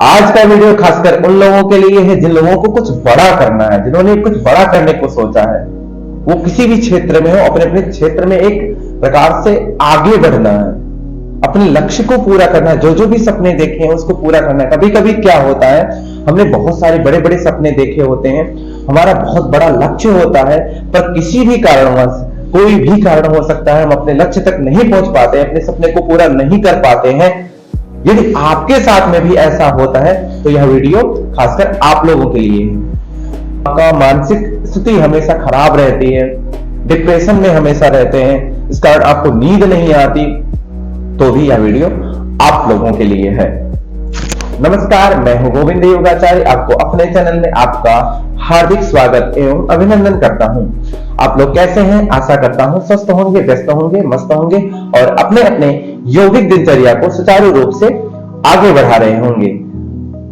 आज का वीडियो खासकर उन लोगों के लिए है जिन लोगों को कुछ बड़ा करना है, जिन्होंने कुछ बड़ा करने को सोचा है। वो किसी भी क्षेत्र में हो, अपने अपने क्षेत्र में एक प्रकार से आगे बढ़ना है, अपने लक्ष्य को पूरा करना है। जो जो भी सपने देखे हैं उसको पूरा करना है। कभी कभी क्या होता है, हमने बहुत सारे बड़े बड़े सपने देखे होते हैं, हमारा बहुत बड़ा लक्ष्य होता है, पर किसी भी कारणवश, कोई भी कारण हो सकता है, हम अपने लक्ष्य तक नहीं पहुंच पाते, अपने सपने को पूरा नहीं कर पाते हैं। यदि आपके साथ में भी ऐसा होता है तो यह वीडियो खासकर आप लोगों के लिए है। आपका मानसिक स्थिति हमेशा खराब रहती है, डिप्रेशन में हमेशा रहते हैं, इस कारण आपको नींद नहीं आती, तो भी यह वीडियो आप लोगों के लिए है। नमस्कार, मैं हूं गोविंद योगाचार्य। आपको अपने चैनल में आपका हार्दिक स्वागत एवं अभिनंदन करता हूं। आप लोग कैसे हैं? आशा करता हूं स्वस्थ होंगे, व्यस्त होंगे, मस्त होंगे और अपने अपने यौगिक दिनचर्या को सुचारू रूप से आगे बढ़ा रहे होंगे।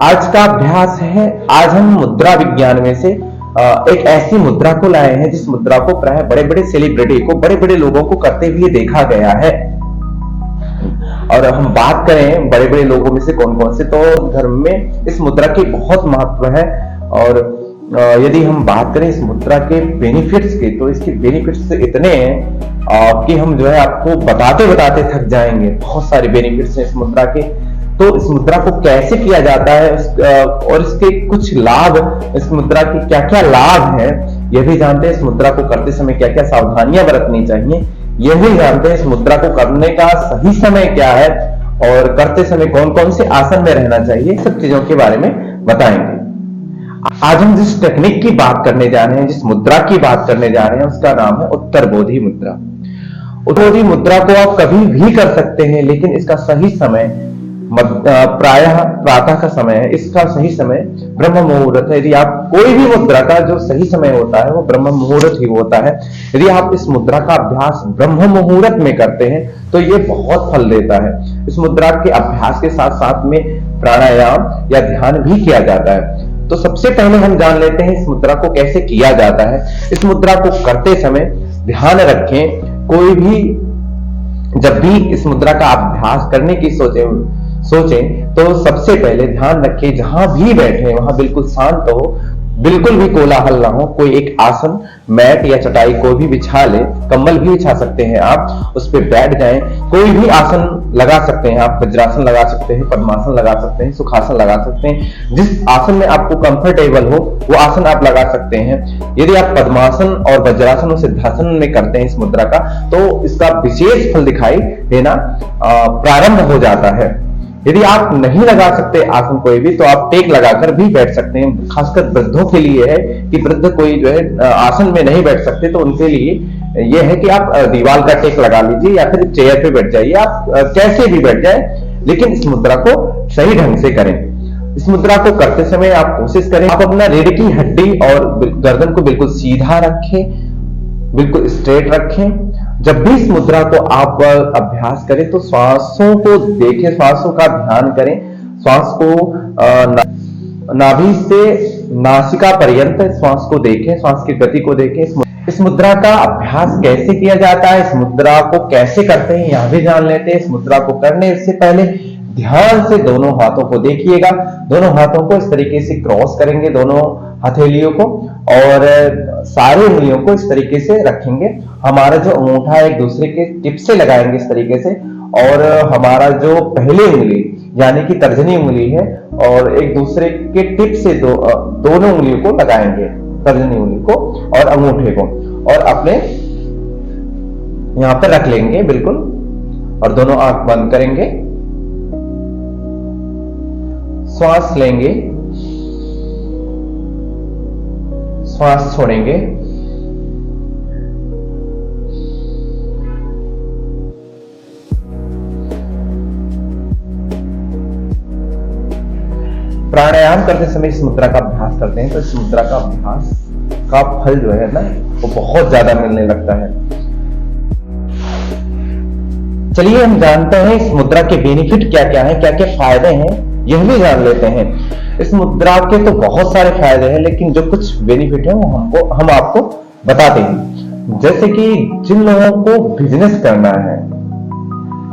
आज का अभ्यास है, आज हम मुद्रा विज्ञान में से एक ऐसी मुद्रा को लाए हैं जिस मुद्रा को प्राय बड़े बड़े सेलिब्रिटी को, बड़े बड़े लोगों को करते हुए देखा गया है। और हम बात करें बड़े बड़े लोगों में से कौन कौन से, तो धर्म में इस मुद्रा की बहुत महत्व है। और यदि हम बात करें इस मुद्रा के बेनिफिट्स की, तो इसके बेनिफिट्स इतने हैं कि हम जो है आपको बताते बताते थक जाएंगे। बहुत सारे बेनिफिट्स हैं इस मुद्रा के। तो इस मुद्रा को कैसे किया जाता है और इसके कुछ लाभ, इस मुद्रा के क्या क्या लाभ है यह भी जानते हैं। इस मुद्रा को करते समय क्या क्या सावधानियां बरतनी चाहिए यह भी जानते हैं। इस मुद्रा को करने का सही समय क्या है और करते समय कौन कौन से आसन में रहना चाहिए, सब चीजों के बारे में बताएंगे। आज हम जिस टेक्निक की बात करने जा रहे हैं, जिस मुद्रा की बात करने जा रहे हैं, उसका नाम है उत्तर बोधि मुद्रा। उत्तर बोधि मुद्रा को आप कभी भी कर सकते हैं, लेकिन इसका सही समय प्रायः प्रातः का समय है। इसका सही समय ब्रह्म मुहूर्त है। यदि आप कोई भी मुद्रा का जो सही समय होता है वो ब्रह्म मुहूर्त ही होता है। यदि आप इस मुद्रा का अभ्यास ब्रह्म मुहूर्त में करते हैं तो ये बहुत फल देता है। इस मुद्रा के अभ्यास के साथ साथ में प्राणायाम या ध्यान भी किया जाता है। तो सबसे पहले हम जान लेते हैं इस मुद्रा को कैसे किया जाता है। इस मुद्रा को करते समय ध्यान रखें, कोई भी जब भी इस मुद्रा का अभ्यास करने की सोचें तो सबसे पहले ध्यान रखें जहां भी बैठे वहां बिल्कुल शांत हो, बिल्कुल भी कोलाहल ना हो। कोई एक आसन, मैट या चटाई कोई भी बिछा ले, कंबल भी बिछा सकते हैं आप, उस पर बैठ जाएं। कोई भी आसन लगा सकते हैं आप, वज्रासन लगा सकते हैं, पद्मासन लगा सकते हैं, सुखासन लगा सकते हैं। जिस आसन में आपको कंफर्टेबल हो वो आसन आप लगा सकते हैं। यदि आप पद्मासन और वज्रासन और सिद्धासन में करते हैं इस मुद्रा का, तो इसका विशेष फल दिखाई देना प्रारंभ हो जाता है। यदि आप नहीं लगा सकते आसन कोई भी, तो आप टेक लगाकर भी बैठ सकते हैं। खासकर वृद्धों के लिए है कि वृद्ध कोई जो है आसन में नहीं बैठ सकते, तो उनके लिए यह है कि आप दीवार का टेक लगा लीजिए या फिर चेयर पे बैठ जाइए। आप कैसे भी बैठ जाए, लेकिन इस मुद्रा को सही ढंग से करें। इस मुद्रा को करते समय आप कोशिश करें आप अपना रीढ़ की हड्डी और गर्दन को बिल्कुल सीधा रखें, बिल्कुल स्ट्रेट रखें। जब भी इस मुद्रा को आप अभ्यास करें तो श्वासों को देखें, श्वासों का ध्यान करें। श्वास को नाभि से नासिका पर्यंत श्वास को देखें, श्वास की गति को देखें। इस मुद्रा का अभ्यास कैसे किया जाता है, इस मुद्रा को कैसे करते हैं यह भी जान लेते हैं। इस मुद्रा को करने से पहले ध्यान से दोनों हाथों को देखिएगा। दोनों हाथों को इस तरीके से क्रॉस करेंगे, दोनों हथेलियों को, और सारी उंगलियों को इस तरीके से रखेंगे। हमारा जो अंगूठा एक दूसरे के टिप से लगाएंगे इस तरीके से, और हमारा जो पहली उंगली यानी कि तर्जनी उंगली है और एक दूसरे के टिप से दोनों उंगलियों को लगाएंगे, तर्जनी उंगली को और अंगूठे को, और अपने यहां पर रख लेंगे बिल्कुल, और दोनों आंख बंद करेंगे। श्वास लेंगे, श्वास छोड़ेंगे, प्राणायाम करते समय इस मुद्रा का अभ्यास करते हैं तो इस मुद्रा का अभ्यास का फल जो है ना वो बहुत ज्यादा मिलने लगता है। चलिए हम जानते हैं इस मुद्रा के बेनिफिट क्या क्या है, क्या क्या फायदे हैं, यह भी जान लेते हैं। इस मुद्रा के तो बहुत सारे फायदे हैं, लेकिन जो कुछ बेनिफिट है वो हम आपको बताते हैं। जैसे कि जिन लोगों को बिजनेस करना है,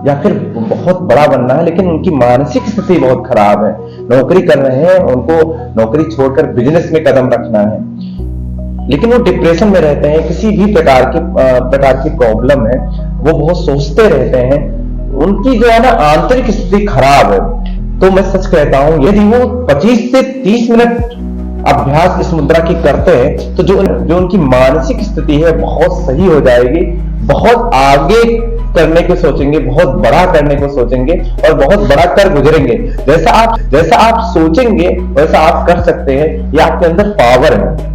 या फिर बहुत बड़ा बनना है, लेकिन उनकी मानसिक स्थिति बहुत खराब है, नौकरी कर रहे हैं, उनको नौकरी छोड़कर बिजनेस में कदम रखना है, लेकिन वो डिप्रेशन में रहते हैं, किसी भी प्रकार की प्रॉब्लम है, वो बहुत सोचते रहते हैं, उनकी जो है ना आंतरिक स्थिति खराब है। तो मैं सच कहता हूं, यदि वो 25 से 30 मिनट अभ्यास इस मुद्रा की करते हैं तो जो उनकी मानसिक स्थिति है बहुत सही हो जाएगी, बहुत आगे करने को सोचेंगे, बहुत बड़ा करने को सोचेंगे और बहुत बड़ा कर गुजरेंगे। जैसा आप सोचेंगे वैसा आप कर सकते हैं, ये आपके अंदर पावर है।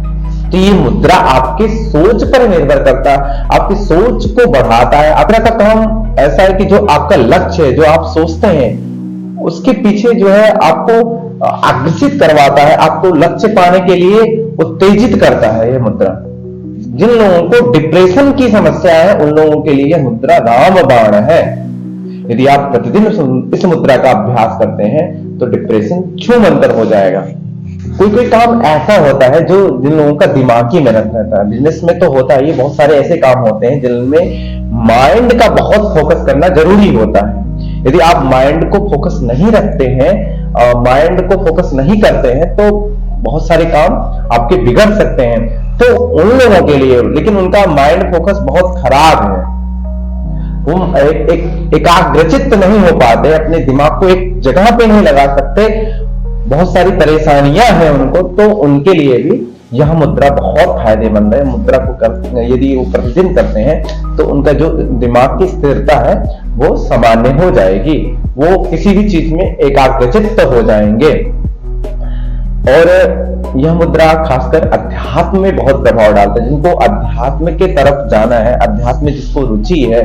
तो ये मुद्रा आपके सोच पर निर्भर करता है, आपकी सोच को बढ़ाता है। अपना का काम ऐसा है कि जो आपका लक्ष्य है, जो आप सोचते हैं, उसके पीछे जो है आपको आकर्षित करवाता है, आपको लक्ष्य पाने के लिए उत्तेजित करता है। यह मुद्रा जिन लोगों को डिप्रेशन की समस्या है उन लोगों के लिए यह मुद्रा रामबाण है। यदि आप प्रतिदिन इस मुद्रा का अभ्यास करते हैं तो डिप्रेशन छूमंतर हो जाएगा। कोई काम ऐसा होता है जो जिन लोगों का दिमागी मेहनत रहता है, बिजनेस में तो होता है, ये बहुत सारे ऐसे काम होते हैं जिनमें माइंड का बहुत फोकस करना जरूरी होता है। यदि आप माइंड को फोकस नहीं रखते हैं, माइंड को फोकस नहीं करते हैं, तो बहुत सारे काम आपके बिगड़ सकते हैं। तो उन लोगों के लिए, लेकिन उनका माइंड फोकस बहुत खराब है, वो एकाग्रचित्त नहीं हो पाते, अपने दिमाग को एक जगह पे नहीं लगा सकते, बहुत सारी परेशानियां हैं उनको, तो उनके लिए भी यह मुद्रा बहुत फायदेमंद है। मुद्रा को यदि वो प्रतिदिन करते हैं तो उनका जो दिमाग की स्थिरता है वो सामान्य हो जाएगी, वो किसी भी चीज में एकाग्रचित्त हो जाएंगे। और यह मुद्रा खासकर अध्यात्म में बहुत प्रभाव डालता है। जिनको अध्यात्म के तरफ जाना है, अध्यात्म में जिसको रुचि है,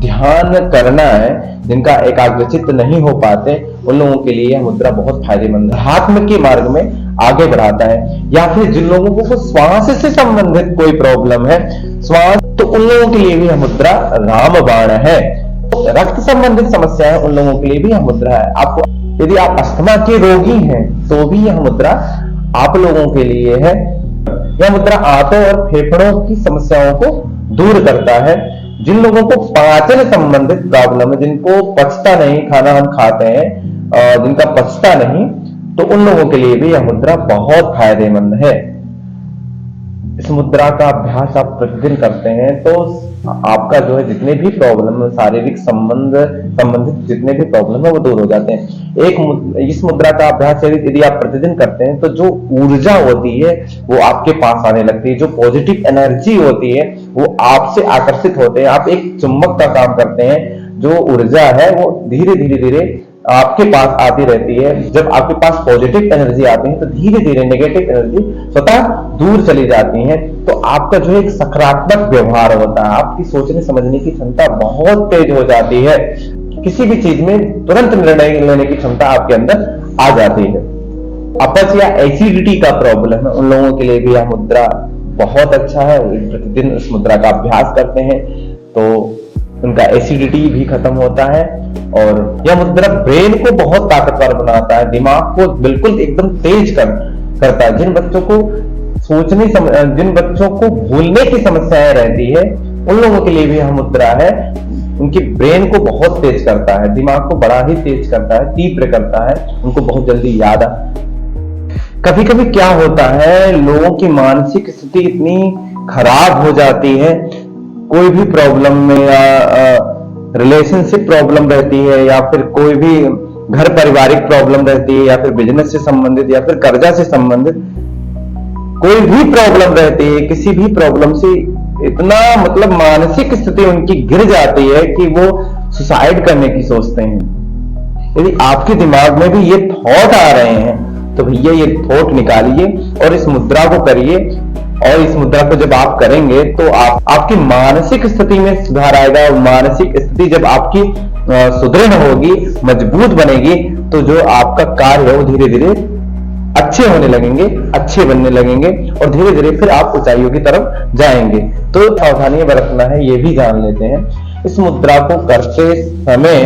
ध्यान करना है, जिनका एकाग्रचित्त नहीं हो पाते, उन लोगों के लिए यह मुद्रा बहुत फायदेमंद है, अध्यात्म के मार्ग में आगे बढ़ाता है। या फिर जिन लोगों को श्वास से संबंधित कोई प्रॉब्लम है, श्वास, तो उन लोगों के लिए भी यह मुद्रा रामबाण है। रक्त संबंधित समस्या है उन लोगों के लिए भी यह मुद्रा है। आपको यदि आप अस्थमा के रोगी हैं तो भी यह मुद्रा आप लोगों के लिए है। यह मुद्रा आंतों और फेफड़ों की समस्याओं को दूर करता है। जिन लोगों को पाचन संबंधित प्रॉब्लम है, जिनको पचता नहीं, खाना हम खाते हैं जिनका पचता नहीं, तो उन लोगों के लिए भी यह मुद्रा बहुत फायदेमंद है। इस मुद्रा का अभ्यास आप प्रतिदिन करते हैं तो आपका जो है जितने भी प्रॉब्लम, शारीरिक संबंधित जितने भी प्रॉब्लम है वो दूर हो जाते हैं। इस मुद्रा का अभ्यास यदि आप प्रतिदिन करते हैं तो जो ऊर्जा होती है वो आपके पास आने लगती है, जो पॉजिटिव एनर्जी होती है वो आपसे आकर्षित होते हैं। आप एक चुंबक का काम करते हैं, जो ऊर्जा है वो धीरे धीरे आपके पास आती रहती है। जब आपके पास पॉजिटिव एनर्जी आती है तो धीरे धीरे नेगेटिव एनर्जी स्वतः दूर चली जाती है। तो आपका जो एक सकारात्मक व्यवहार होता है, आपकी सोचने समझने की क्षमता बहुत तेज हो जाती है, किसी भी चीज में तुरंत निर्णय लेने की क्षमता आपके अंदर आ जाती है। अपच या एसिडिटी का प्रॉब्लम है उन लोगों के लिए भी यह मुद्रा बहुत अच्छा है। प्रतिदिन इस मुद्रा का अभ्यास करते हैं तो उनका एसिडिटी भी खत्म होता है। और यह मुद्रा ब्रेन को बहुत ताकतवर बनाता है, दिमाग को बिल्कुल एकदम तेज करता है। जिन बच्चों को भूलने की समस्याएं रहती है उन लोगों के लिए भी यह मुद्रा है। उनकी ब्रेन को बहुत तेज करता है, दिमाग को बड़ा ही तेज करता है, तीव्र करता है, उनको बहुत जल्दी याद आ। कभी कभी क्या होता है, लोगों की मानसिक स्थिति इतनी खराब हो जाती है, कोई भी प्रॉब्लम में या रिलेशनशिप प्रॉब्लम रहती है, या फिर कोई भी घर पारिवारिक प्रॉब्लम रहती है, या फिर बिजनेस से संबंधित, या फिर कर्जा से संबंधित कोई भी प्रॉब्लम रहती है, किसी भी प्रॉब्लम से इतना मतलब मानसिक स्थिति उनकी गिर जाती है कि वो सुसाइड करने की सोचते हैं। यदि आपके दिमाग में भी ये थॉट आ रहे हैं तो भैया ये थॉट निकालिए और इस मुद्रा को करिए। और इस मुद्रा को जब आप करेंगे तो आपकी मानसिक स्थिति में सुधार आएगा। और मानसिक स्थिति जब आपकी सुदृढ़ होगी, मजबूत बनेगी, तो जो आपका कार्य है वो धीरे धीरे अच्छे होने लगेंगे, अच्छे बनने लगेंगे और धीरे धीरे फिर आप ऊंचाइयों की तरफ जाएंगे। तो सावधानी बरतना है, ये भी जान लेते हैं। इस मुद्रा को करते समय,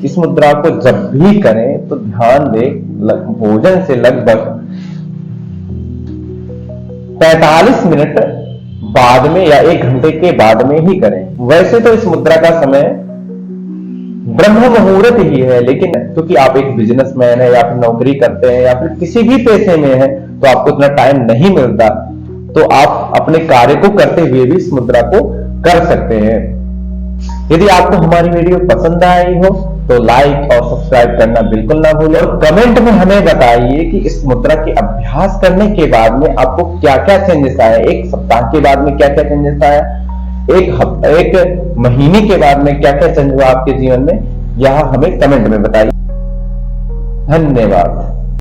इस मुद्रा को जब भी करें तो ध्यान दें, भोजन से लगभग 45 मिनट बाद में या 1 घंटे के बाद में ही करें। वैसे तो इस मुद्रा का समय ब्रह्म मुहूर्त ही है, लेकिन क्योंकि आप एक बिजनेसमैन है या फिर नौकरी करते हैं या फिर किसी भी पेशे में है तो आपको इतना टाइम नहीं मिलता, तो आप अपने कार्य को करते हुए भी इस मुद्रा को कर सकते हैं। यदि आपको हमारी वीडियो पसंद आई हो तो लाइक और सब्सक्राइब करना बिल्कुल ना भूलें और कमेंट में हमें बताइए कि इस मुद्रा के अभ्यास करने के बाद में आपको क्या क्या चेंजेस आए, एक सप्ताह के बाद में क्या क्या चेंजेस आया, एक महीने के बाद में क्या क्या चेंज हुआ आपके जीवन में, यह हमें कमेंट में बताइए। धन्यवाद।